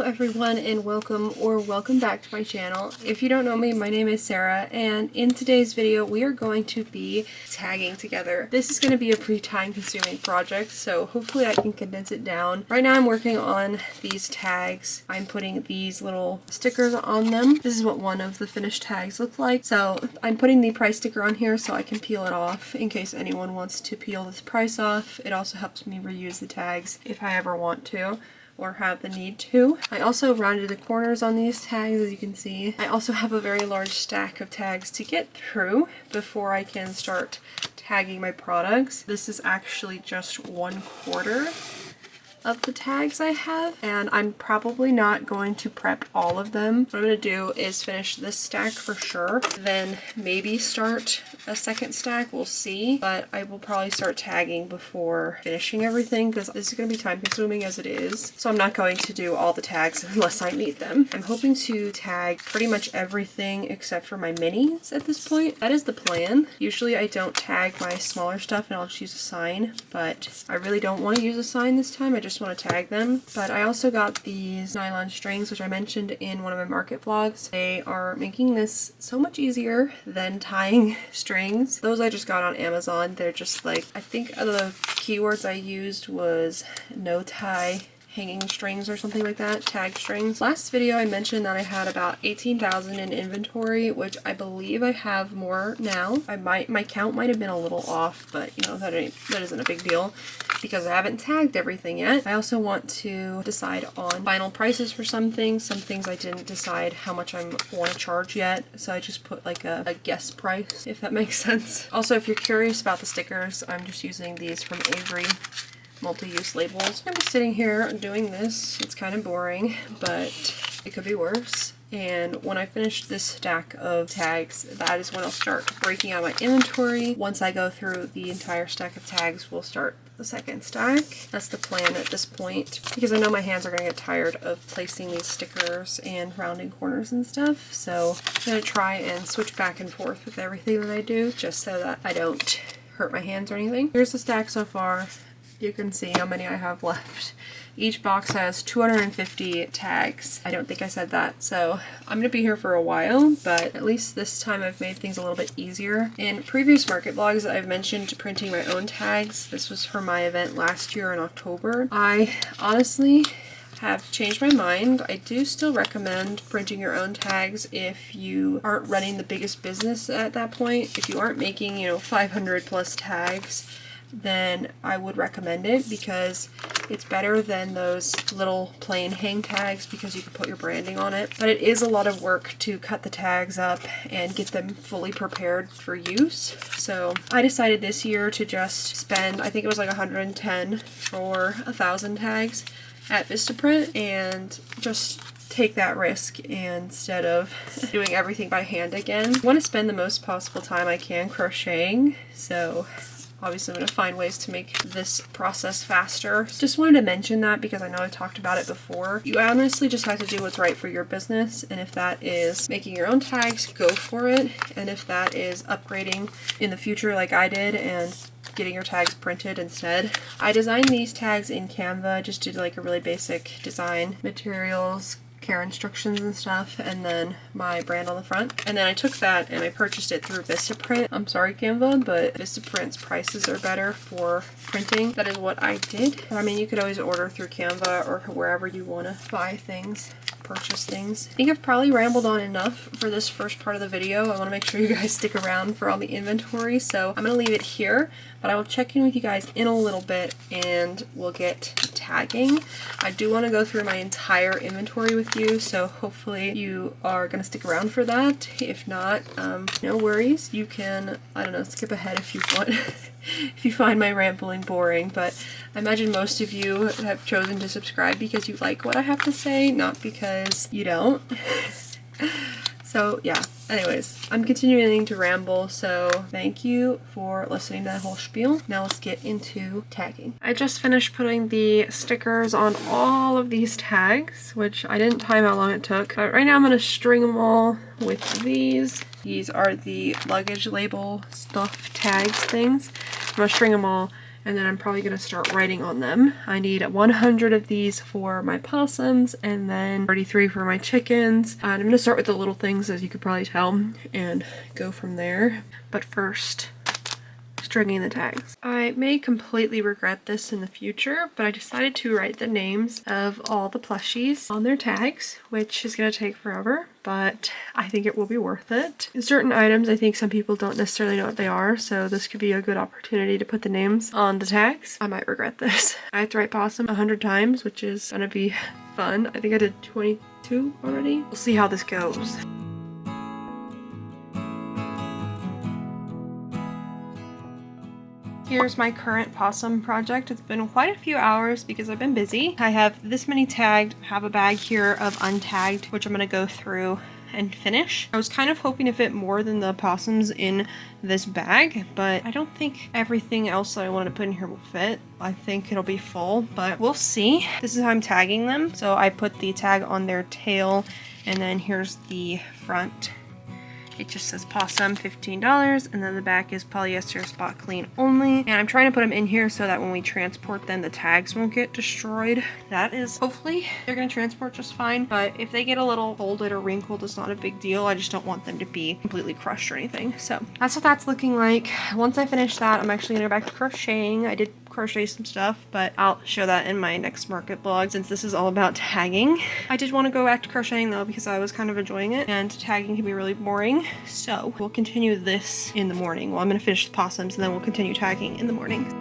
everyone, and welcome back to my channel. If you don't know me, my name is Sarah, and in today's video we are going to be tagging together. This is going to be a pretty time consuming project, so hopefully I can condense it down. Right now I'm working on these tags. I'm putting these little stickers on them. This is what one of the finished tags look like. So I'm putting the price sticker on here so I can peel it off in case anyone wants to peel this price off. It also helps me reuse the tags if I ever want to or have the need to. I also rounded the corners on these tags, as you can see. I also have a very large stack of tags to get through before I can start tagging my products. This is actually just 1/4 of the tags I have, and I'm probably not going to prep all of them. What I'm going to do is finish this stack for sure, then maybe start a second stack, we'll see, but I will probably start tagging before finishing everything because this is going to be time consuming as it is, so I'm not going to do all the tags unless I need them. I'm hoping to tag pretty much everything except for my minis at this point. That is the plan. Usually I don't tag my smaller stuff and I'll just use a sign, but I really don't want to use a sign this time. I just want to tag them. But I also got these nylon strings, which I mentioned in one of my market vlogs. They are making this so much easier than tying strings. Those I just got on Amazon. They're just like, I think the keywords I used was no tie hanging strings or something like that, tag strings. Last video I mentioned that I had about 18,000 in inventory, which I believe I have more now. My count might have been a little off, but you know, that isn't a big deal because I haven't tagged everything yet. I also want to decide on final prices for some things. Some things I didn't decide how much I want to charge yet, so I just put like a guess price, if that makes sense. Also, if you're curious about the stickers, I'm just using these from Avery multi-use labels. I'm just sitting here doing this. It's kind of boring, but it could be worse. And when I finish this stack of tags, that is when I'll start breaking out my inventory. Once I go through the entire stack of tags, we'll start the second stack. That's the plan at this point, because I know my hands are going to get tired of placing these stickers and rounding corners and stuff. So I'm going to try and switch back and forth with everything that I do, just so that I don't hurt my hands or anything. Here's the stack so far. You can see how many I have left. Each box has 250 tags. I don't think I said that, so I'm gonna be here for a while, but at least this time I've made things a little bit easier. In previous market vlogs, I've mentioned printing my own tags. This was for my event last year in October. I honestly have changed my mind. I do still recommend printing your own tags if you aren't running the biggest business at that point. If you aren't making, 500 plus tags, then I would recommend it because it's better than those little plain hang tags because you can put your branding on it. But it is a lot of work to cut the tags up and get them fully prepared for use. So I decided this year to just spend, I think it was like 110 for 1,000 tags at Vistaprint, and just take that risk instead of doing everything by hand again. I want to spend the most possible time I can crocheting, so obviously I'm going to find ways to make this process faster. Just wanted to mention that because I know I've talked about it before. You honestly just have to do what's right for your business, and if that is making your own tags, go for it. And if that is upgrading in the future like I did and getting your tags printed instead. I designed these tags in Canva, just did like a really basic design, materials, care instructions and stuff, and then my brand on the front. And then I took that and I purchased it through Vistaprint. I'm sorry Canva, but Vistaprint's prices are better for printing. That is what I did. I mean, you could always order through Canva or wherever you want to buy things, purchase things. I think I've probably rambled on enough for this first part of the video. I want to make sure you guys stick around for all the inventory, so I'm going to leave it here, but I will check in with you guys in a little bit and we'll get tagging. I do want to go through my entire inventory with you, so hopefully you are going to stick around for that. If not, no worries. You can, I don't know, skip ahead if you want. If you find my rambling boring, but I imagine most of you have chosen to subscribe because you like what I have to say, not because you don't. So yeah, anyways, I'm continuing to ramble, so thank you for listening to that whole spiel. Now let's get into tagging. I just finished putting the stickers on all of these tags, which I didn't time how long it took, but right now I'm going to string them all with these. These are the luggage label stuff tags things. I'm going to string them all and then I'm probably going to start writing on them. I need 100 of these for my possums and then 33 for my chickens. And I'm going to start with the little things, as you could probably tell, and go from there. But first, stringing the tags. I may completely regret this in the future, but I decided to write the names of all the plushies on their tags, which is going to take forever, but I think it will be worth it. In certain items, I think some people don't necessarily know what they are, so this could be a good opportunity to put the names on the tags. I might regret this. I have to write possum 100 times, which is going to be fun. I think I did 22 already. We'll see how this goes. Here's my current possum project. It's been quite a few hours because I've been busy. I have this many tagged, I have a bag here of untagged, which I'm gonna go through and finish. I was kind of hoping to fit more than the possums in this bag, but I don't think everything else that I wanted to put in here will fit. I think it'll be full, but we'll see. This is how I'm tagging them. So I put the tag on their tail, and then here's the front. It just says possum, $15, and then the back is polyester spot clean only. And I'm trying to put them in here so that when we transport them, the tags won't get destroyed. That is, hopefully, they're gonna transport just fine. But if they get a little folded or wrinkled, it's not a big deal. I just don't want them to be completely crushed or anything. So that's what that's looking like. Once I finish that, I'm actually gonna go back to crocheting. I did crochet some stuff, but I'll show that in my next market vlog since this is all about tagging. I did want to go back to crocheting though because I was kind of enjoying it, and tagging can be really boring, so we'll continue this in the morning. Well, I'm going to finish the possums and then we'll continue tagging in the morning.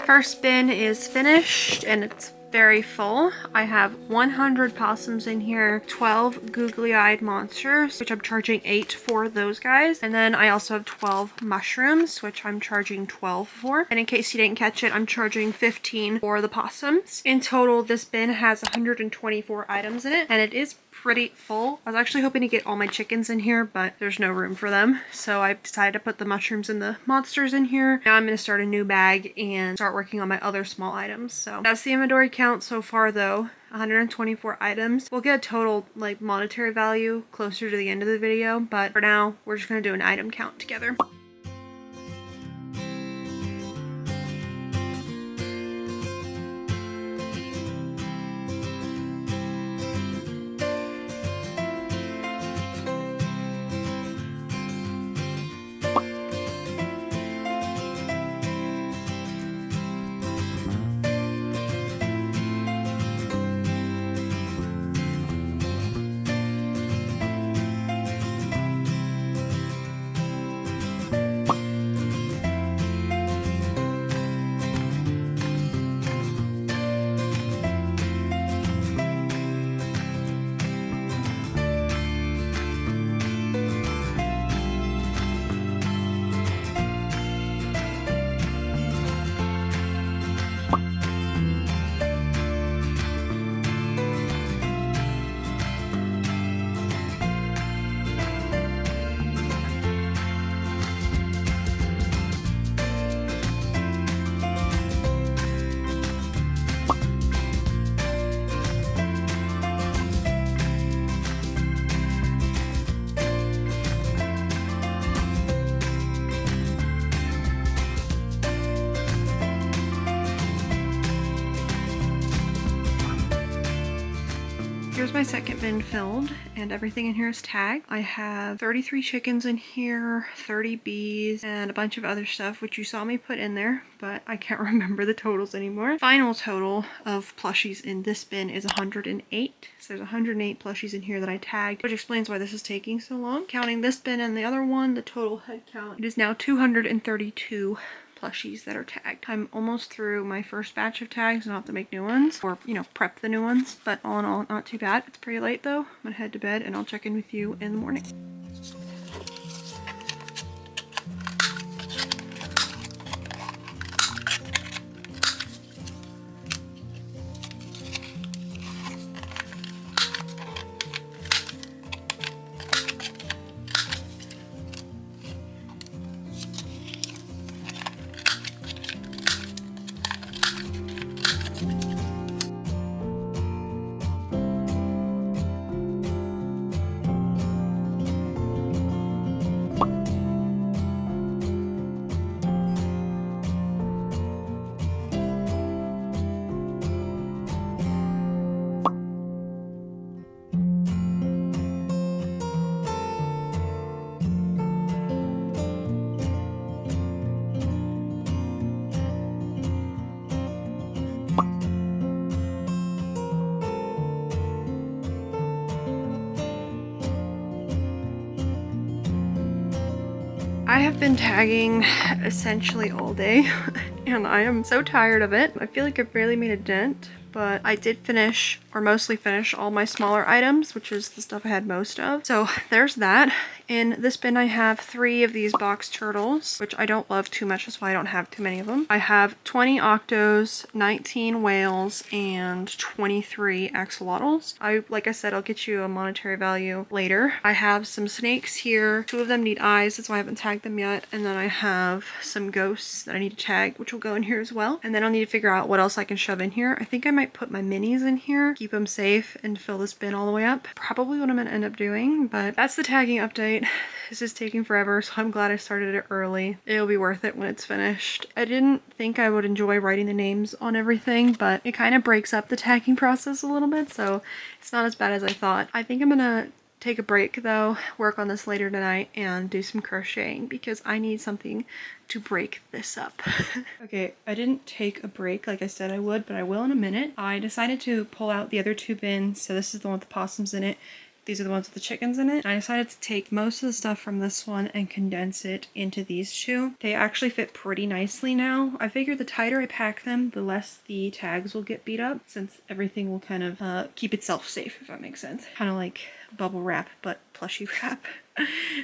First bin is finished and it's very full. I have 100 possums in here, 12 googly-eyed monsters, which I'm charging 8 for those guys. And then I also have 12 mushrooms, which I'm charging 12 for. And in case you didn't catch it, I'm charging 15 for the possums. In total, this bin has 124 items in it, and it is pretty full. I was actually hoping to get all my chickens in here, but there's no room for them. So I decided to put the mushrooms and the monsters in here. Now I'm going to start a new bag and start working on my other small items. So that's the inventory count so far though. 124 items. We'll get a total like monetary value closer to the end of the video, but for now we're just going to do an item count together. my second bin filled and everything in here is tagged. I have 33 chickens in here, 30 bees, and a bunch of other stuff which you saw me put in there, but I can't remember the totals anymore. Final total of plushies in this bin is 108. So there's 108 plushies in here that I tagged, which explains why this is taking so long. Counting this bin and the other one, the total head count, it is now 232 plushies that are tagged. I'm almost through my first batch of tags and I'll have to make new ones or, you know, prep the new ones. But all in all, not too bad. It's pretty late though. I'm gonna head to bed and I'll check in with you in the morning. I have been tagging essentially all day and I am so tired of it. I feel like I've barely made a dent, but I did finish, or mostly finish, all my smaller items, which is the stuff I had most of. So there's that. In this bin I have 3 of these box turtles, which I don't love too much, that's why I don't have too many of them. I have 20 octos, 19 whales, and 23 axolotls. Like I said, I'll get you a monetary value later. I have some snakes here. 2 of them need eyes, that's why I haven't tagged them yet. And then I have some ghosts that I need to tag, which will go in here as well. And then I'll need to figure out what else I can shove in here. I think I might put my minis in here, keep them safe, and fill this bin all the way up. Probably what I'm gonna end up doing, but that's the tagging update. This is taking forever, so I'm glad I started it early. It'll be worth it when it's finished. I didn't think I would enjoy writing the names on everything, but it kind of breaks up the tagging process a little bit, so it's not as bad as I thought. I think I'm gonna take a break though, work on this later tonight, and do some crocheting because I need something to break this up. Okay, I didn't take a break like I said I would, but I will in a minute. I decided to pull out the other 2 bins, so this is the one with the possums in it. These are the ones with the chickens in it. I decided to take most of the stuff from this one and condense it into these 2. They actually fit pretty nicely now. I figured the tighter I pack them, the less the tags will get beat up, since everything will kind of keep itself safe, if that makes sense. Kind of like bubble wrap, but plushie wrap.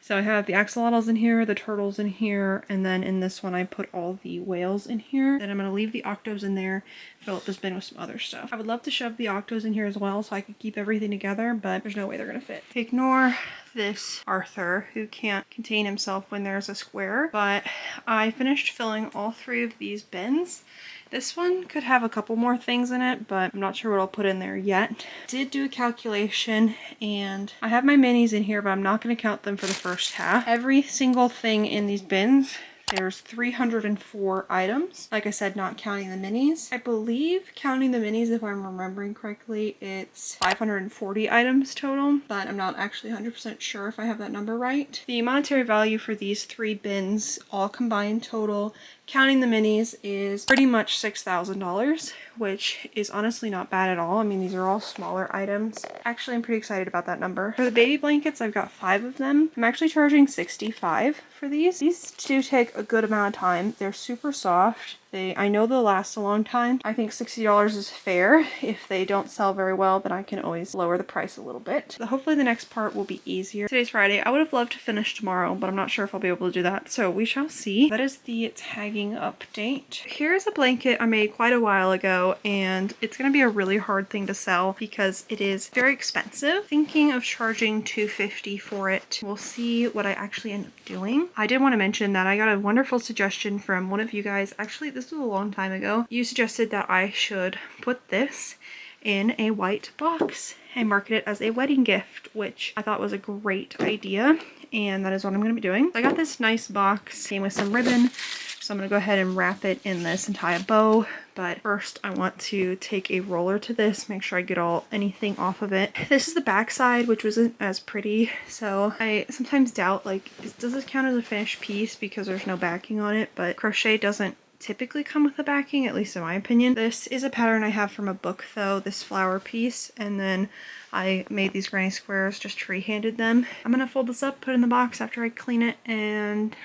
So I have the axolotls in here, the turtles in here, and then in this one I put all the whales in here. Then I'm going to leave the octos in there, fill up this bin with some other stuff. I would love to shove the octos in here as well so I could keep everything together, but there's no way they're going to fit. Ignore this Arthur, who can't contain himself when there's a square, but I finished filling all 3 of these bins. This one could have a couple more things in it, but I'm not sure what I'll put in there yet. Did do a calculation, and I have my minis in here, but I'm not going to count them for the first half. Every single thing in these bins, there's 304 items. Like I said, not counting the minis. I believe counting the minis, if I'm remembering correctly, it's 540 items total, but I'm not actually 100% sure if I have that number right. The monetary value for these 3 bins, all combined total, counting the minis, is pretty much $6,000, which is honestly not bad at all. I mean, these are all smaller items. Actually, I'm pretty excited about that number. For the baby blankets, I've got 5 of them. I'm actually charging $65 for these. These do take a good amount of time. They're super soft. I know they'll last a long time. I think $60 is fair. If they don't sell very well, then I can always lower the price a little bit. So hopefully the next part will be easier. Today's Friday. I would have loved to finish tomorrow, but I'm not sure if I'll be able to do that. So we shall see. That is the tagging update. Here's a blanket I made quite a while ago, and it's going to be a really hard thing to sell because it is very expensive. Thinking of charging $250 for it. We'll see what I actually end up doing. I did want to mention that I got a wonderful suggestion from one of you guys. Actually, this was a long time ago. You suggested that I should put this in a white box and market it as a wedding gift, which I thought was a great idea, and that is what I'm going to be doing. I got this nice box, came with some ribbon, So I'm going to go ahead and wrap it in this and tie a bow. But first I want to take a roller to this, make sure I get anything off of it. This is the back side, which wasn't as pretty. So I sometimes doubt, like, does this count as a finished piece because there's no backing on it? But crochet doesn't typically come with a backing, at least in my opinion. This is a pattern I have from a book though, this flower piece, and then I made these granny squares, just free-handed them. I'm gonna fold this up, put it in the box after I clean it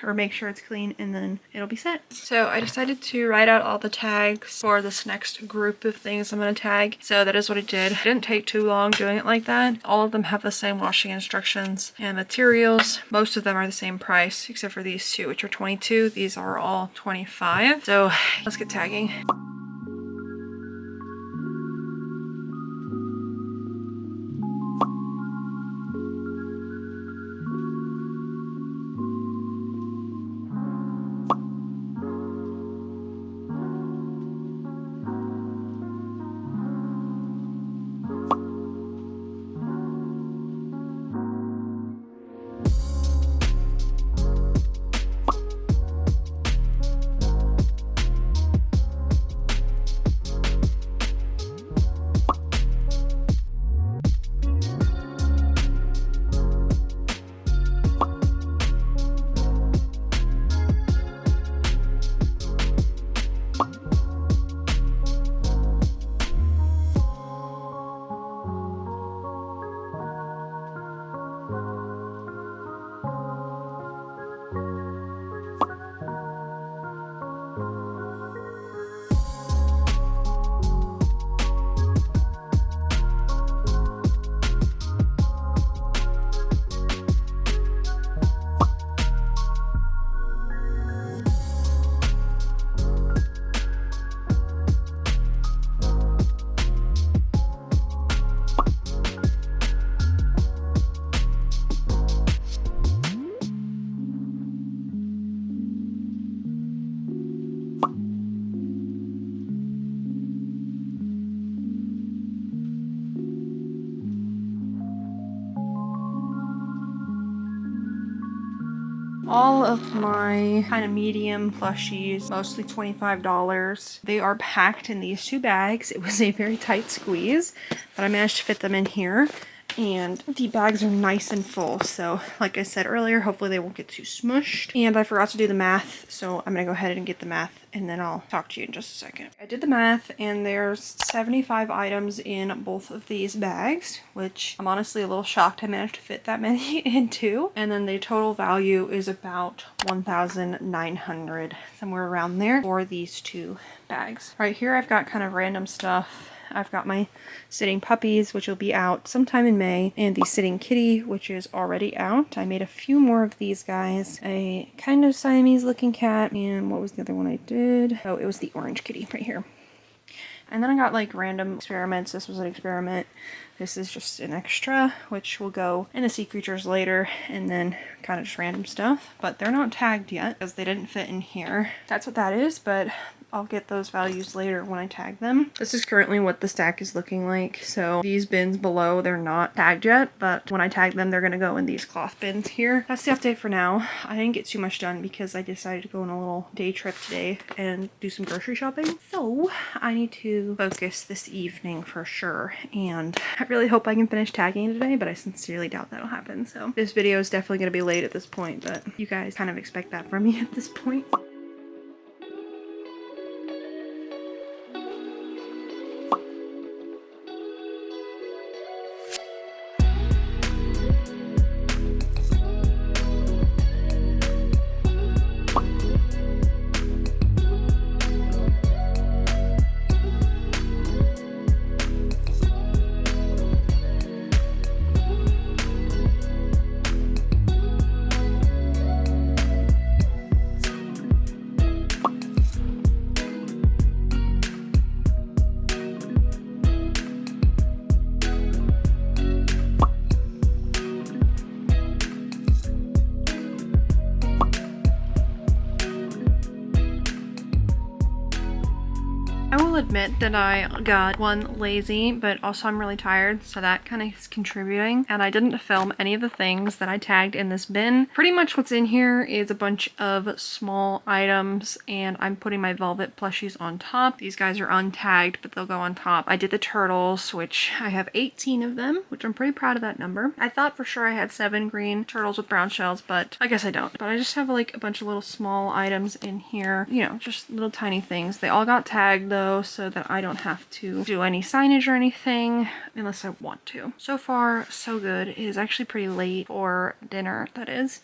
or make sure it's clean, and then it'll be set. So I decided to write out all the tags for this next group of things I'm gonna tag. So that is what I did. It didn't take too long doing it like that. All of them have the same washing instructions and materials. Most of them are the same price, except for these two, which are 22. These are all 25. So let's get tagging. All of my kind of medium plushies, mostly $25. They are packed in these two bags. It was a very tight squeeze, but I managed to fit them in here. And the bags are nice and full, so like I said earlier, hopefully they won't get too smushed. And I forgot to do the math, so I'm gonna go ahead and get the math and then I'll talk to you in just a second. I did the math and there's 75 items in both of these bags, which I'm honestly a little shocked I managed to fit that many in two. And then the total value is about $1,900, somewhere around there for these two bags. Right here I've got kind of random stuff. I've got my sitting puppies, which will be out sometime in May, and the sitting kitty, which is already out. I made a few more of these guys. A kind of Siamese looking cat, and what was the other one I did? Oh, it was the orange kitty right here. And then I got like random experiments. This was an experiment. This is just an extra, which will go in the sea creatures later, and then kind of just random stuff. But they're not tagged yet because they didn't fit in here. That's what that is, but I'll get those values later when I tag them. This is currently what the stack is looking like. So these bins below, they're not tagged yet, but when I tag them, they're gonna go in these cloth bins here. That's the update for now. I didn't get too much done because I decided to go on a little day trip today and do some grocery shopping. So I need to focus this evening for sure. And I really hope I can finish tagging today, but I sincerely doubt that'll happen. So this video is definitely gonna be late at this point, but you guys kind of expect that from me at this point. admit that I got one, lazy, but also I'm really tired, so that kind of is contributing. And I didn't film any of the things that I tagged in this bin. Pretty much what's in here is a bunch of small items, and I'm putting my velvet plushies on top. These guys are untagged, but they'll go on top. I did the turtles, which I have 18 of them, which I'm pretty proud of that number. I thought for sure I had 7 green turtles with brown shells, but I guess I don't. But I just have like a bunch of little small items in here, you know, just little tiny things. They all got tagged though, so that I don't have to do any signage or anything unless I want to. So far, so good. It is actually pretty late for dinner, that is.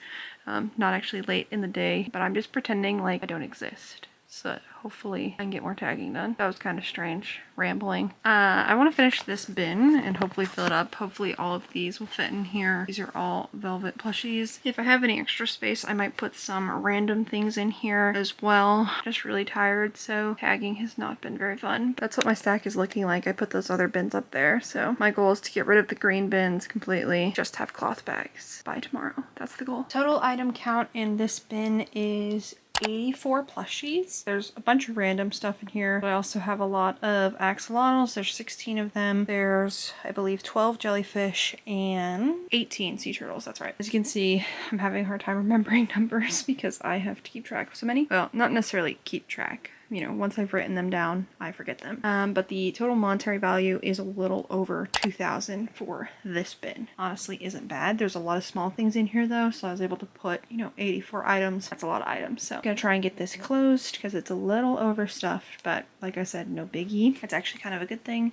Not actually late in the day, but I'm just pretending like I don't exist. So hopefully I can get more tagging done. That was kind of strange, rambling. I want to finish this bin and hopefully fill it up. Hopefully all of these will fit in here. These are all velvet plushies. If I have any extra space, I might put some random things in here as well. Just really tired, so tagging has not been very fun. That's what my stack is looking like. I put those other bins up there, so my goal is to get rid of the green bins completely. Just have cloth bags by tomorrow. That's the goal. Total item count in this bin is 84 plushies. There's a bunch of random stuff in here, but I also have a lot of axolotls. There's 16 of them. There's, I believe, 12 jellyfish and 18 sea turtles. That's right. As you can see, I'm having a hard time remembering numbers because I have to keep track of so many. Well, not necessarily keep track. You know, once I've written them down, I forget them. But the total monetary value is a little over 2,000 for this bin. Honestly, isn't bad. There's a lot of small things in here though, so I was able to put, you know, 84 items. That's a lot of items. So I'm gonna try and get this closed because it's a little overstuffed, but like I said, no biggie. It's actually kind of a good thing.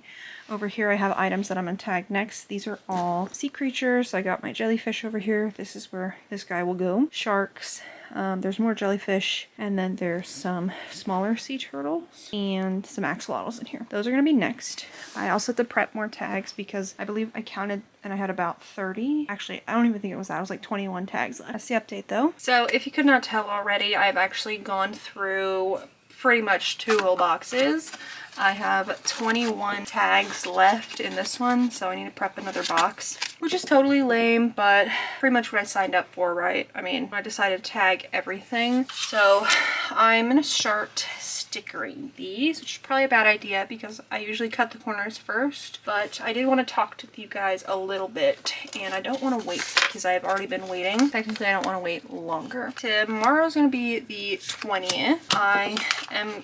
Over here I have items that I'm gonna tag next. These are all sea creatures. I got my jellyfish over here. This is where this guy will go. Sharks. There's more jellyfish, and then there's some smaller sea turtles and some axolotls in here. Those are going to be next. I also have to prep more tags because I believe I counted and I had about 30. Actually, I don't even think it was that. It was like 21 tags left. That's the update though. So if you could not tell already, I've actually gone through pretty much 2 whole boxes. I have 21 tags left in this one, so I need to prep another box, which is totally lame, but pretty much what I signed up for, right? I mean, I decided to tag everything. So I'm gonna start stickering these, which is probably a bad idea because I usually cut the corners first, but I did want to talk to you guys a little bit, and I don't want to wait because I've already been waiting. Technically, I don't want to wait longer. Tomorrow's gonna be the 20th. I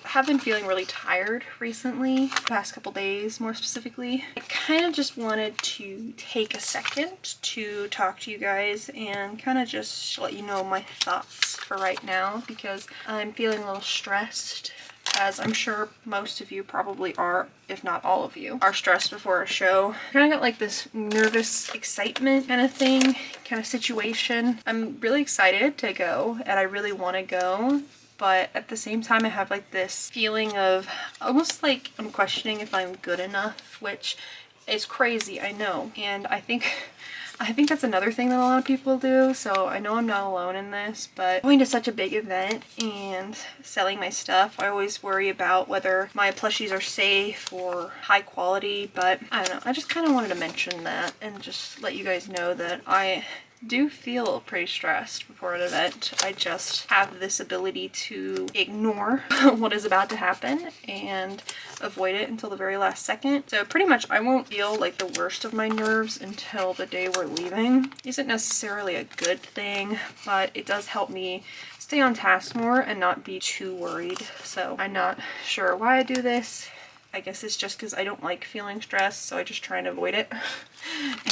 have been feeling really tired recently, the past couple days more specifically. I kind of just wanted to take a second to talk to you guys and kind of just let you know my thoughts for right now because I'm feeling a little stressed, as I'm sure most of you probably are, if not all of you, are stressed before a show. I kind of got like this nervous excitement kind of thing, kind of situation. I'm really excited to go and I really want to go, but at the same time I have like this feeling of almost like I'm questioning if I'm good enough, which is crazy, I know. And I think that's another thing that a lot of people do, so I know I'm not alone in this, but going to such a big event and selling my stuff, I always worry about whether my plushies are safe or high quality, but I don't know. I just kind of wanted to mention that and just let you guys know that I do feel pretty stressed before an event. I just have this ability to ignore what is about to happen and avoid it until the very last second. So pretty much I won't feel like the worst of my nerves until the day we're leaving. Isn't necessarily a good thing, but it does help me stay on task more and not be too worried. So I'm not sure why I do this. I guess it's just because I don't like feeling stressed, so I just try and avoid it.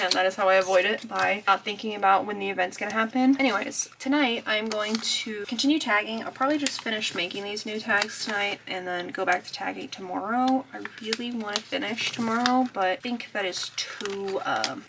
And that is how I avoid it, by not thinking about when the event's gonna happen. Anyways, tonight I'm going to continue tagging. I'll probably just finish making these new tags tonight and then go back to tagging tomorrow. I really want to finish tomorrow, but I think that is too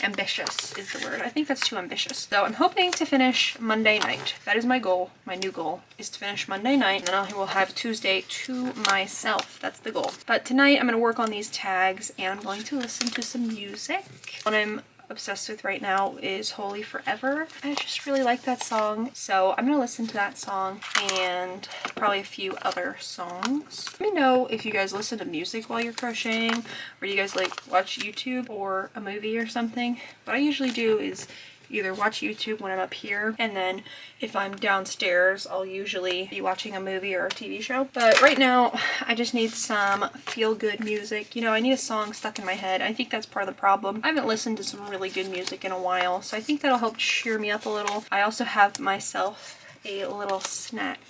ambitious is the word. I think that's too ambitious. So I'm hoping to finish Monday night. That is my goal. My new goal is to finish Monday night, and then I will have Tuesday to myself. That's the goal. But tonight I'm going to work on these tags and I'm going to listen to some music. What I'm obsessed with right now is Holy Forever. I just really like that song, so I'm gonna listen to that song and probably a few other songs. Let me know if you guys listen to music while you're crocheting, or do you guys like watch YouTube or a movie or something. What I usually do is either watch YouTube when I'm up here, and then if I'm downstairs, I'll usually be watching a movie or a TV show. But right now, I just need some feel-good music. You know, I need a song stuck in my head. I think that's part of the problem. I haven't listened to some really good music in a while, so I think that'll help cheer me up a little. I also have myself a little snack.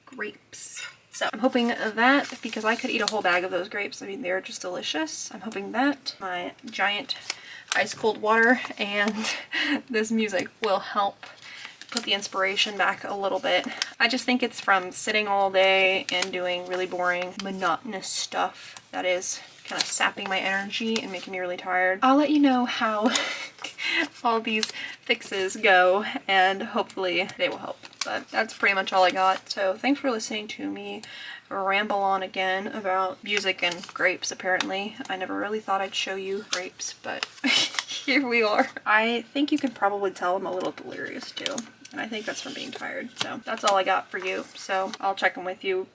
Grapes. So I'm hoping that, because I could eat a whole bag of those grapes. I mean, they're just delicious. I'm hoping that my giant ice cold water and this music will help put the inspiration back a little bit. I just think it's from sitting all day and doing really boring, monotonous stuff that is kind of sapping my energy and making me really tired. I'll let you know how all these fixes go, and hopefully they will help. But that's pretty much all I got. So thanks for listening to me ramble on again about music and grapes. Apparently I never really thought I'd show you grapes, but here we are. I think you can probably tell I'm a little delirious too, and I think that's from being tired. So that's all I got for you. So I'll check in with you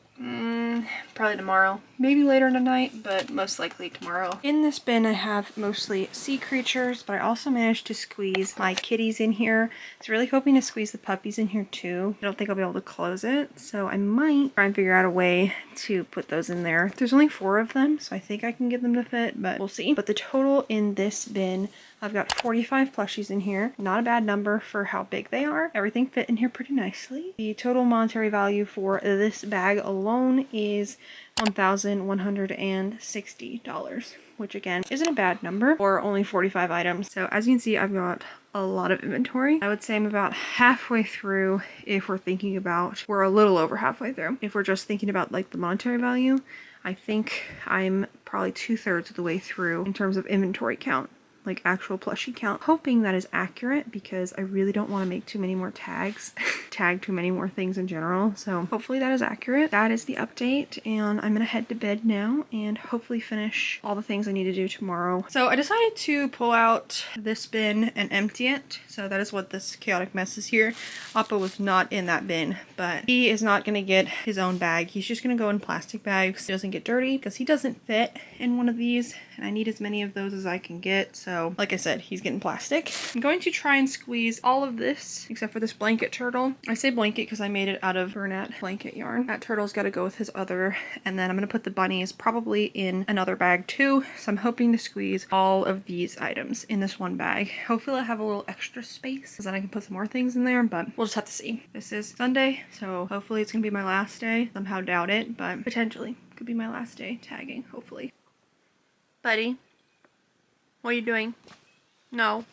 probably tomorrow, maybe later tonight, but most likely tomorrow. In this bin I have mostly sea creatures, but I also managed to squeeze my kitties in here. I was really hoping to squeeze the puppies in here too. I don't think I'll be able to close it, so I might try and figure out a way to put those in there. There's only 4 of them, so I think I can get them to fit, but we'll see. But the total in this bin, I've got 45 plushies in here. Not a bad number for how big they are. Everything fit in here pretty nicely. The total monetary value for this bag alone is $1,160, which again isn't a bad number for only 45 items. So as you can see, I've got a lot of inventory. I would say I'm about halfway through if we're thinking about, we're a little over halfway through. If we're just thinking about like the monetary value, I think I'm probably 2/3 of the way through in terms of inventory count. Like actual plushie count. Hoping that is accurate because I really don't want to make too many more tags, tag too many more things in general. So hopefully that is accurate. That is the update, and I'm gonna head to bed now and hopefully finish all the things I need to do tomorrow. So I decided to pull out this bin and empty it. So that is what this chaotic mess is here. Appa was not in that bin, but he is not gonna get his own bag. He's just gonna go in plastic bags. He doesn't get dirty because he doesn't fit in one of these, and I need as many of those as I can get. So like I said, he's getting plastic. I'm going to try and squeeze all of this except for this blanket turtle. I say blanket because I made it out of Bernat blanket yarn. That turtle's got to go with his other, and then I'm going to put the bunnies probably in another bag too. So I'm hoping to squeeze all of these items in this one bag. Hopefully I have a little extra space so then I can put some more things in there, but we'll just have to see. This is Sunday, so hopefully it's gonna be my last day. Somehow doubt it, but potentially could be my last day tagging, hopefully. Buddy, what are you doing? No.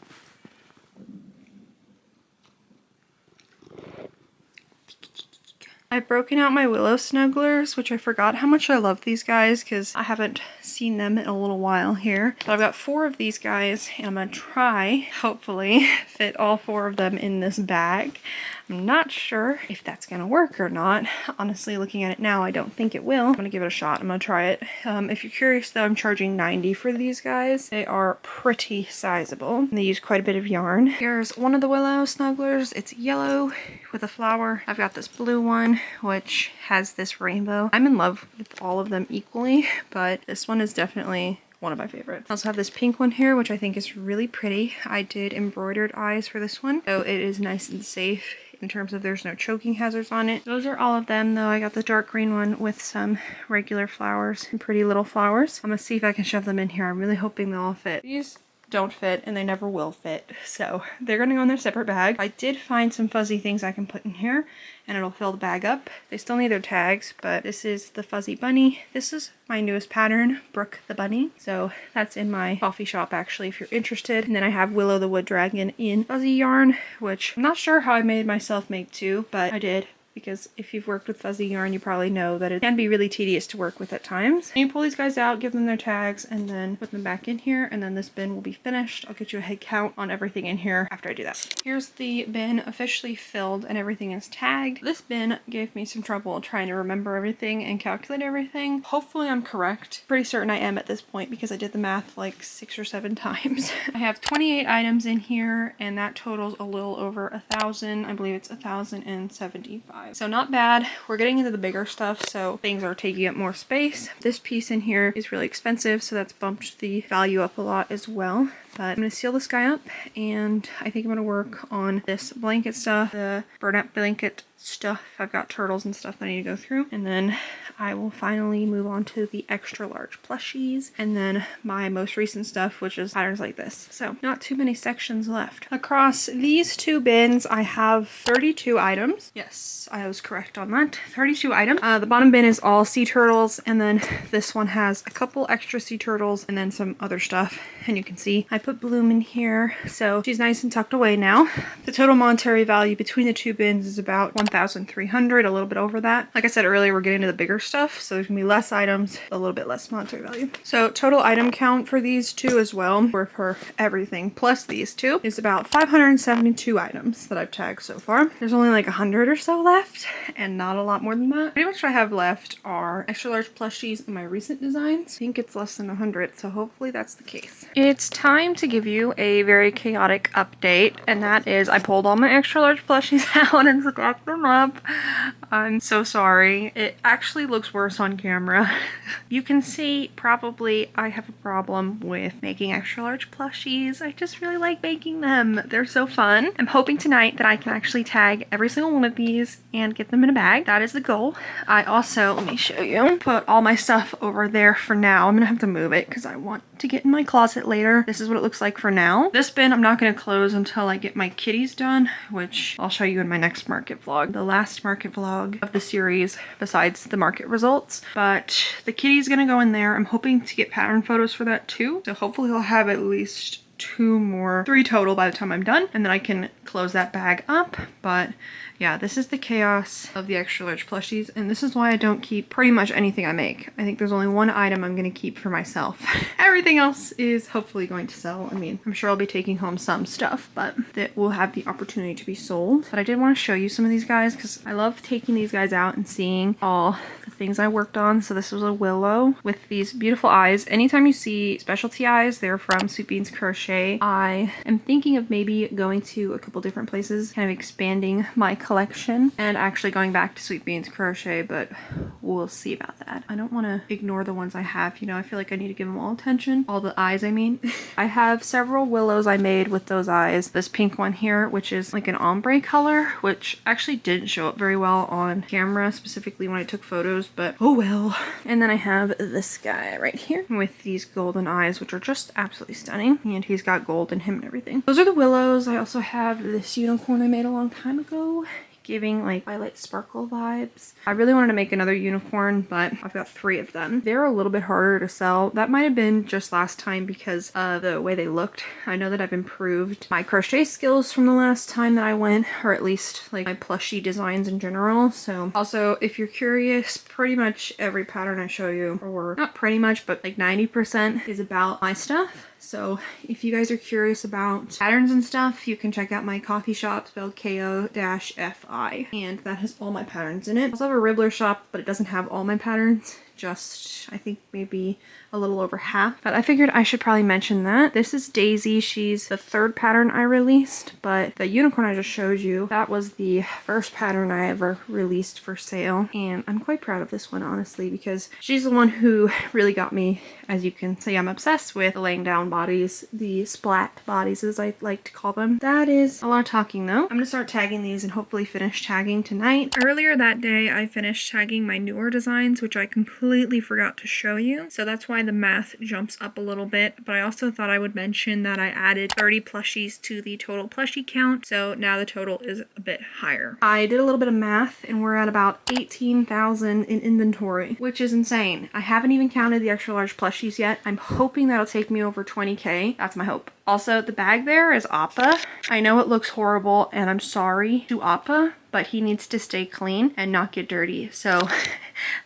I've broken out my willow snugglers, which I forgot how much I love these guys because I haven't seen them in a little while here. But I've got 4 of these guys, and I'm gonna try, hopefully, fit all 4 of them in this bag. I'm not sure if that's gonna work or not. Honestly, looking at it now, I don't think it will. I'm gonna give it a shot. I'm gonna try it. If you're curious though, I'm charging $90 for these guys. They are pretty sizable. And they use quite a bit of yarn. Here's one of the willow snugglers. It's yellow with a flower. I've got this blue one, which has this rainbow. I'm in love with all of them equally, but this one is definitely one of my favorites. I also have this pink one here, which I think is really pretty. I did embroidered eyes for this one, so it is nice and safe in terms of there's no choking hazards on it. Those are all of them though. I got the dark green one with some regular flowers and pretty little flowers. I'm gonna see if I can shove them in here. I'm really hoping they'll all fit. These don't fit and they never will fit, so they're gonna go in their separate bag. I did find some fuzzy things I can put in here and it'll fill the bag up. They still need their tags, but this is the fuzzy bunny. This is my newest pattern, Brooke the Bunny. So that's in my coffee shop actually if you're interested. And then I have Willow the Wood Dragon in fuzzy yarn, which I'm not sure how I made myself make 2, but I did. Because if you've worked with fuzzy yarn, you probably know that it can be really tedious to work with at times. And you pull these guys out, give them their tags, and then put them back in here, and then this bin will be finished. I'll get you a head count on everything in here after I do that. Here's the bin officially filled and everything is tagged. This bin gave me some trouble trying to remember everything and calculate everything. Hopefully I'm correct. Pretty certain I am at this point because I did the math like 6 or 7 times. I have 28 items in here, and that totals a little over 1,000. I believe it's 1,075. $1.95. So not bad. We're getting into the bigger stuff, so things are taking up more space. This piece in here is really expensive, so that's bumped the value up a lot as well. But I'm going to seal this guy up, and I think I'm going to work on this blanket stuff, the burlap blanket stuff. I've got turtles and stuff that I need to go through, and then I will finally move on to the extra large plushies, and then my most recent stuff, which is patterns like this. So not too many sections left. Across these two bins, I have 32 items. Yes, I was correct on that. 32 items. The bottom bin is all sea turtles, and then this one has a couple extra sea turtles and then some other stuff. And you can see I put Bloom in here, so she's nice and tucked away now. The total monetary value between the two bins is about 1,300, a little bit over that. Like I said earlier, we're getting to the bigger stuff, so there's gonna be less items, a little bit less monetary value. So total item count for these two as well, or for everything plus these two, is about 572 items that I've tagged so far. There's only like 100 or so left, and not a lot more than that. Pretty much what I have left are extra large plushies in my recent designs. I think it's less than 100, so hopefully that's the case. It's time to give you a very chaotic update, and that is I pulled all my extra large plushies out and stacked them up. I'm so sorry. It actually looks worse on camera. You can see probably I have a problem with making extra large plushies. I just really like making them. They're so fun. I'm hoping tonight that I can actually tag every single one of these and get them in a bag. That is the goal. I also, let me show you, put all my stuff over there for now. I'm gonna have to move it because I want to get in my closet later. This is what it looks like for now. This bin I'm not gonna close until I get my kitties done, which I'll show you in my next market vlog. The last market vlog of the series besides the market results. But the kitty's gonna go in there. I'm hoping to get pattern photos for that too. So hopefully I'll have at least three total by the time I'm done, and then I can close that bag up. But yeah, this is the chaos of the extra large plushies, and this is why I don't keep pretty much anything I make. I think there's only one item I'm gonna keep for myself. Everything else is hopefully going to sell. I mean, I'm sure I'll be taking home some stuff, but that will have the opportunity to be sold. But I did want to show you some of these guys because I love taking these guys out and seeing all the things I worked on. So this was a willow with these beautiful eyes. Anytime you see specialty eyes, they're from Sweet Beans Crochet. I am thinking of maybe going to a couple different places, kind of expanding my collection and actually going back to Sweet Beans Crochet, but we'll see about that. I don't want to ignore the ones I have, you know. I feel like I need to give them all attention. All the eyes, I mean. I have several willows I made with those eyes. This pink one here, which is like an ombre color, which actually didn't show up very well on camera, specifically when I took photos, but oh well. And then I have this guy right here with these golden eyes, which are just absolutely stunning, and he's got gold in him and everything. Those are the willows. I also have this unicorn I made a long time ago, giving like Violet Sparkle vibes. I really wanted to make another unicorn, but I've got 3 of them. They're a little bit harder to sell. That might have been just last time because of the way they looked. I know that I've improved my crochet skills from the last time that I went, or at least like my plushie designs in general. So also, if you're curious, pretty much every pattern I show you, or not pretty much, but like 90% is about my stuff. So if you guys are curious about patterns and stuff, you can check out my coffee shop spelled Ko-Fi, and that has all my patterns in it. I also have a Ribbler shop, but it doesn't have all my patterns, just I think maybe a little over half. But I figured I should probably mention that. This is Daisy. She's the 3rd pattern I released, but the unicorn I just showed you, that was the first pattern I ever released for sale. And I'm quite proud of this one, honestly, because she's the one who really got me. As you can see, I'm obsessed with the laying down bodies, the splat bodies as I like to call them. That is a lot of talking though. I'm gonna start tagging these and hopefully finish tagging tonight. Earlier that day, I finished tagging my newer designs, which I completely forgot to show you. So that's why the math jumps up a little bit. But I also thought I would mention that I added 30 plushies to the total plushie count. So now the total is a bit higher. I did a little bit of math and we're at about 18,000 in inventory, which is insane. I haven't even counted the extra large plushies yet. I'm hoping that'll take me over 20K. That's my hope. Also, the bag there is Appa. I know it looks horrible and I'm sorry to Appa, but he needs to stay clean and not get dirty. So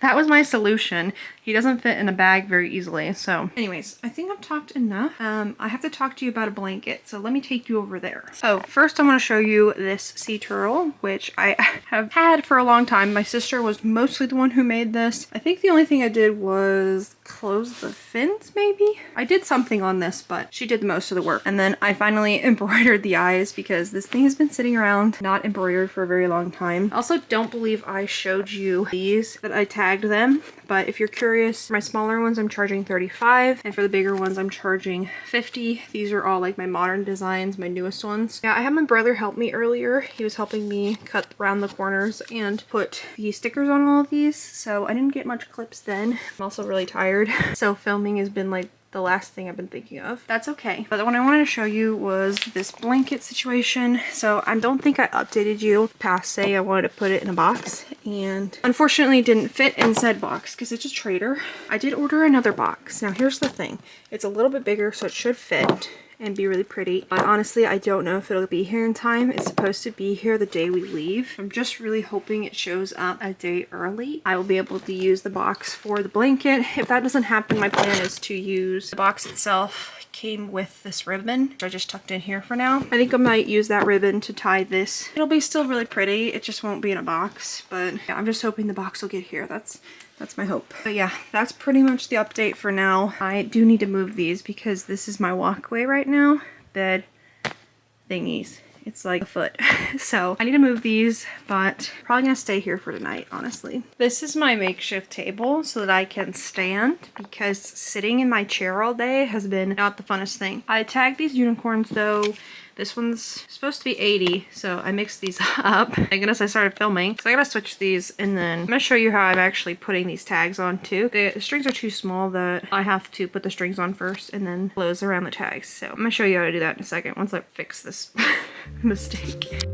that was my solution. He doesn't fit in a bag very easily. So anyways, I think I've talked enough. I have to talk to you about a blanket. So let me take you over there. Oh, first I want to show you this sea turtle, which I have had for a long time. My sister was mostly the one who made this. I think the only thing I did was close the fins maybe? I did something on this, but she did most of the work. And then I finally embroidered the eyes because this thing has been sitting around not embroidered for a very long time. I also don't believe I showed you these, that I tagged them. But if you're curious, for my smaller ones I'm charging $35, and for the bigger ones I'm charging $50. These are all like my modern designs, my newest ones. Yeah, I had my brother help me earlier. He was helping me cut around the corners and put the stickers on all of these, so I didn't get much clips then. I'm also really tired, so filming has been like the last thing I've been thinking of. That's okay. But what I wanted to show you was this blanket situation. So I don't think I updated you past say I wanted to put it in a box, and unfortunately it didn't fit in said box because it's a trader. I did order another box. Now here's the thing. It's a little bit bigger, so it should fit and be really pretty. But honestly, I don't know if it'll be here in time. It's supposed to be here the day we leave. I'm just really hoping it shows up a day early. I will be able to use the box for the blanket. If that doesn't happen, my plan is to use the box itself. Came with this ribbon, which I just tucked in here for now. I think I might use that ribbon to tie this. It'll be still really pretty. It just won't be in a box, but yeah, I'm just hoping the box will get here. That's my hope. But yeah, that's pretty much the update for now. I do need to move these because this is my walkway right now. Bed thingies. It's like a foot. So I need to move these, but probably gonna stay here for tonight, honestly. This is my makeshift table so that I can stand, because sitting in my chair all day has been not the funnest thing. I tagged these unicorns though. This one's supposed to be 80, so I mixed these up. Thank goodness I started filming, so I gotta switch these, and then I'm gonna show you how I'm actually putting these tags on too. The strings are too small that I have to put the strings on first and then close around the tags. So I'm gonna show you how to do that in a second once I fix this mistake.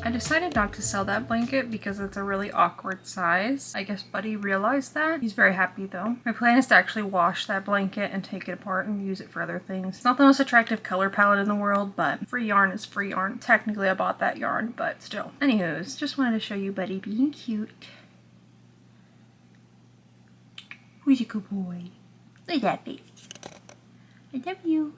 I decided not to sell that blanket because it's a really awkward size. I guess Buddy realized that. He's very happy though. My plan is to actually wash that blanket and take it apart and use it for other things. It's not the most attractive color palette in the world, but free yarn is free yarn. Technically I bought that yarn, but still. Anywho's, just wanted to show you Buddy being cute. Who's a good boy? Look at that face. I love you.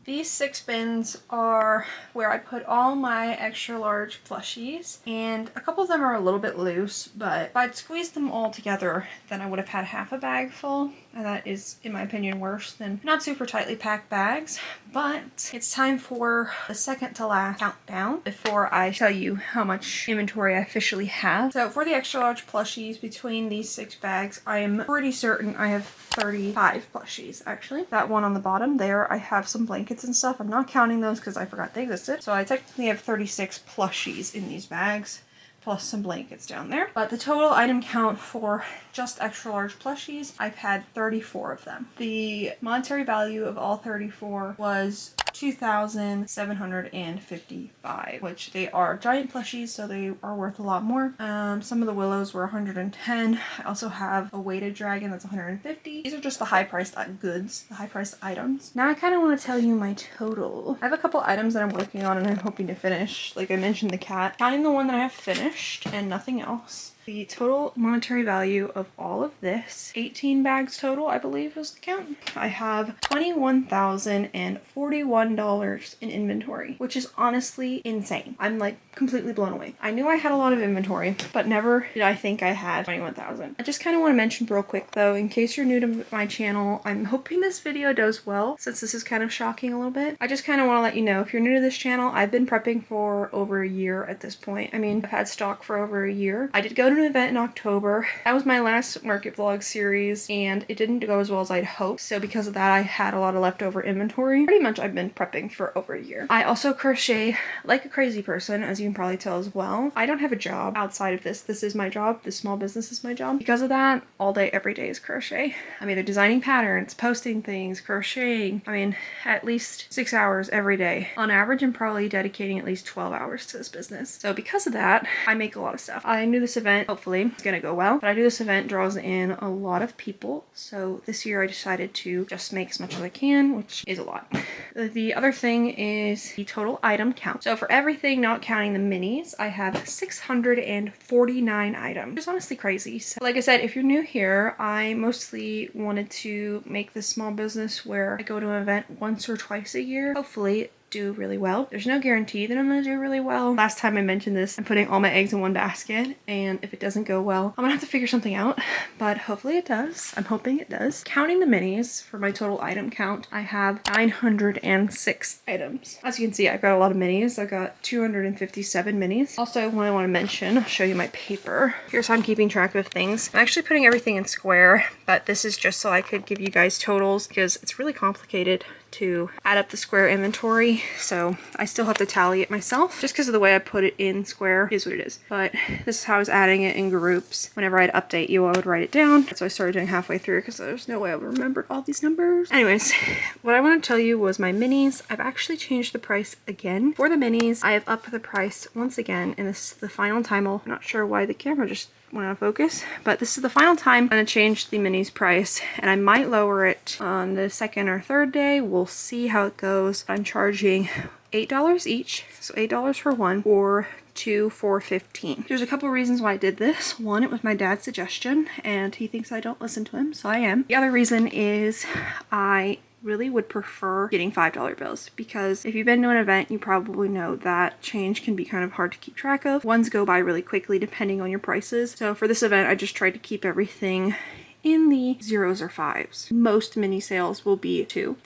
These 6 bins are where I put all my extra large plushies, and a couple of them are a little bit loose, but if I'd squeezed them all together, then I would have had half a bag full, and that is, in my opinion, worse than not super tightly packed bags. But it's time for the second to last countdown before I tell you how much inventory I officially have. So for the extra large plushies, between these 6 bags, I am pretty certain I have 35 plushies, actually. That one on the bottom there, I have some blankets and stuff. I'm not counting those because I forgot they existed. So I technically have 36 plushies in these bags, plus some blankets down there. But the total item count for just extra large plushies, I've had 34 of them. The monetary value of all 34 was 2,755, which they are giant plushies, so they are worth a lot more. Some of the willows were 110. I also have a weighted dragon that's 150. These are just the high priced goods, the high priced items. Now I kind of want to tell you my total. I have a couple items that I'm working on and I'm hoping to finish. Like I mentioned, the cat. Counting the one that I have finished and nothing else. The total monetary value of all of this, 18 bags total, I believe was the count. I have $21,041 in inventory, which is honestly insane. I'm like completely blown away. I knew I had a lot of inventory, but never did I think I had 21,000. I just kind of want to mention real quick though, in case you're new to my channel, I'm hoping this video does well since this is kind of shocking a little bit. I just kind of want to let you know, if you're new to this channel, I've been prepping for over a year at this point. I mean, I've had stock for over a year. I did go to an event in October. That was my last market vlog series and it didn't go as well as I'd hoped. So because of that, I had a lot of leftover inventory. Pretty much I've been prepping for over a year. I also crochet like a crazy person, as you can probably tell as well. I don't have a job outside of this. This is my job. This small business is my job. Because of that, all day, every day is crochet. I'm either designing patterns, posting things, crocheting. I mean, at least 6 hours every day. On average, I'm probably dedicating at least 12 hours to this business. So because of that, I make a lot of stuff. I knew this event, hopefully, it's gonna go well, but I do this event draws in a lot of people. So this year I decided to just make as much as I can, which is a lot. The other thing is the total item count. So for everything, not counting the minis, I have 649 items, which is honestly crazy. So like I said, if you're new here, I mostly wanted to make this small business where I go to an event once or twice a year. Hopefully do really well. There's no guarantee that I'm gonna do really well. Last time I mentioned this, I'm putting all my eggs in one basket, and if it doesn't go well, I'm gonna have to figure something out, but hopefully it does. I'm hoping it does. Counting the minis for my total item count, I have 906 items. As you can see, I've got a lot of minis. I've got 257 minis. Also, what I want to mention, I'll show you my paper. Here's how I'm keeping track of things. I'm actually putting everything in square, but this is just so I could give you guys totals because it's really complicated to add up the square inventory, so I still have to tally it myself. Just because of the way I put it in square is what it is. But this is how I was adding it in groups. Whenever I'd update you, I would write it down. So I started doing halfway through because there's no way I would remember all these numbers. Anyways, what I want to tell you was my minis. I've actually changed the price again. For the minis, I have upped the price once again, and this is the final time. I'm not sure why the camera just went out of focus, but this is the final time I'm gonna change the minis price, and I might lower it on the second or third day. We'll see how it goes. I'm charging $8 each, so $8 for one, or 2 for $15. There's a couple reasons why I did this. One, it was my dad's suggestion and he thinks I don't listen to him, so I am. The other reason is I really would prefer getting $5 bills, because if you've been to an event, you probably know that change can be kind of hard to keep track of. Ones go by really quickly depending on your prices. So for this event, I just tried to keep everything in the 0s or 5s. Most mini sales will be 2.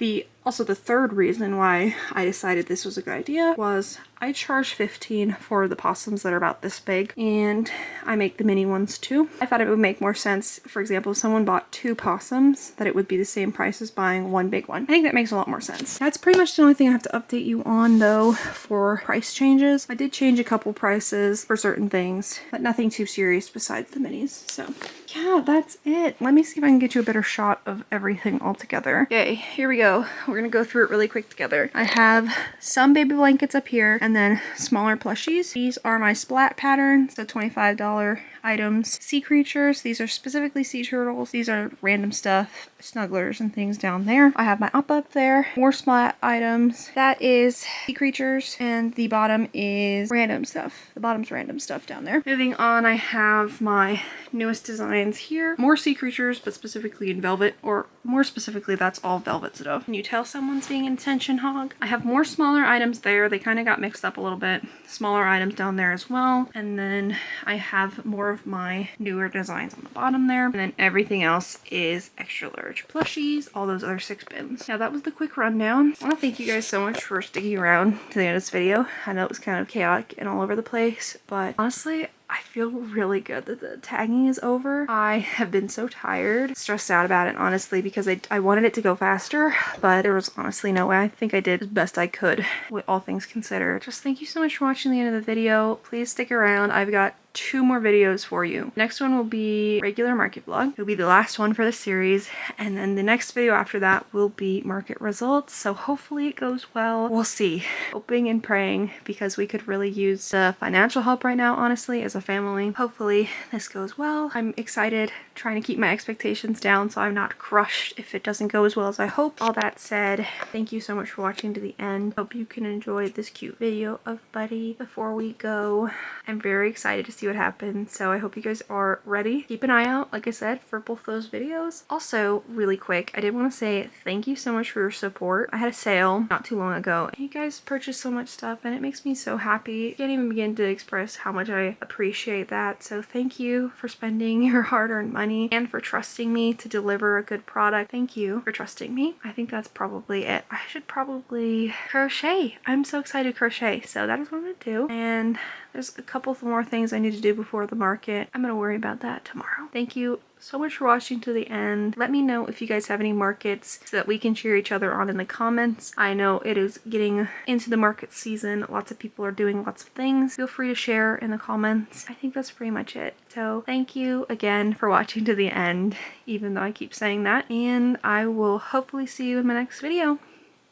Also, the third reason why I decided this was a good idea was I charge $15 for the possums that are about this big, and I make the mini ones too. I thought it would make more sense, for example, if someone bought 2 possums, that it would be the same price as buying one big one. I think that makes a lot more sense. That's pretty much the only thing I have to update you on though for price changes. I did change a couple prices for certain things, but nothing too serious besides the minis. So yeah, that's it. Let me see if I can get you a better shot of everything all together. Okay, here we go. We're gonna go through it really quick together. I have some baby blankets up here and then smaller plushies. These are my splat patterns, so $25 items. Sea creatures, these are specifically sea turtles. These are random stuff, snugglers and things down there. I have my up there. More splat items. That is sea creatures, and the bottom is random stuff. The bottom's random stuff down there. Moving on, I have my newest designs here. More sea creatures, but specifically in velvet, or more specifically, that's all velvet stuff. Can you tell someone's being an attention hog? I have more smaller items there. They kind of got mixed up a little bit. Smaller items down there as well. And then I have more of my newer designs on the bottom there. And then everything else is extra large plushies, all those other 6 bins. Now that was the quick rundown. I want to thank you guys so much for sticking around to the end of this video. I know it was kind of chaotic and all over the place, but honestly, I feel really good that the tagging is over. I have been so tired, stressed out about it, honestly, because I wanted it to go faster, but there was honestly no way. I think I did as best I could with all things considered. Just thank you so much for watching the end of the video. Please stick around. I've got 2 more videos for you. Next one will be regular market vlog. It'll be the last one for the series, and then the next video after that will be market results. So hopefully it goes well. We'll see. Hoping and praying, because we could really use the financial help right now, honestly, as a family. Hopefully this goes well. I'm excited, trying to keep my expectations down so I'm not crushed if it doesn't go as well as I hope. All that said, thank you so much for watching to the end. Hope you can enjoy this cute video of Buddy before we go. I'm very excited to see what happens, so I hope you guys are ready. Keep an eye out, like I said, for both those videos. Also, really quick, I did want to say thank you so much for your support. I had a sale not too long ago, and you guys purchased so much stuff, and it makes me so happy. I can't even begin to express how much I appreciate that. So thank you for spending your hard-earned money and for trusting me to deliver a good product. Thank you for trusting me. I think that's probably it. I should probably crochet. I'm so excited to crochet, so that is what I'm gonna do. And there's a couple more things I need to do before the market. I'm gonna worry about that tomorrow. Thank you so much for watching to the end. Let me know if you guys have any markets so that we can cheer each other on in the comments. I know it is getting into the market season. Lots of people are doing lots of things. Feel free to share in the comments. I think that's pretty much it. So thank you again for watching to the end, even though I keep saying that. And I will hopefully see you in my next video.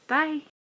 Bye!